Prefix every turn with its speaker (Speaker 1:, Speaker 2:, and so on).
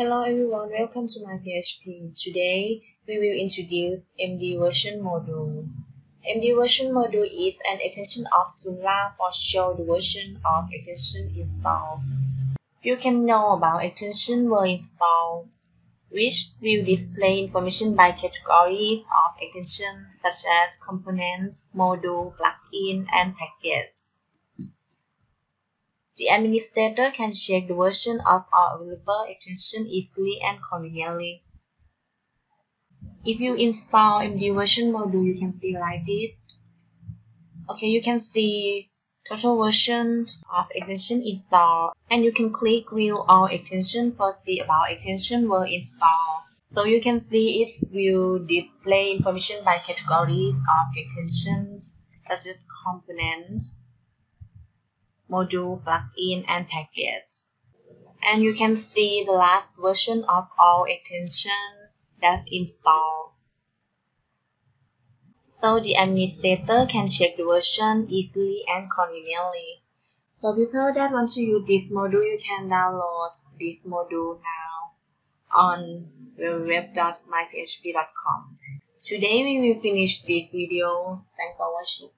Speaker 1: Hello everyone, welcome to my PHP. Today we will introduce MDVersion module. MDVersion module is an extension of Joomla for show the version of extension installed. You can know about extension were installed, which will display information by categories of extensions such as components, module, plugin, and package. The administrator can check the version of all available extensions easily and conveniently. If you install MDVersion module, you can see like this. Okay, you can see total version of extension installed, and you can click view all extensions for see about extension were installed. So you can see it will display information by categories of extensions such as component, module, plugin, and package. And you can see the last version of all extensions that's installed. So the administrator can check the version easily and conveniently. For people that want to use this module, you can download this module now on www.myphp.com. Today we will finish this video. Thanks for watching.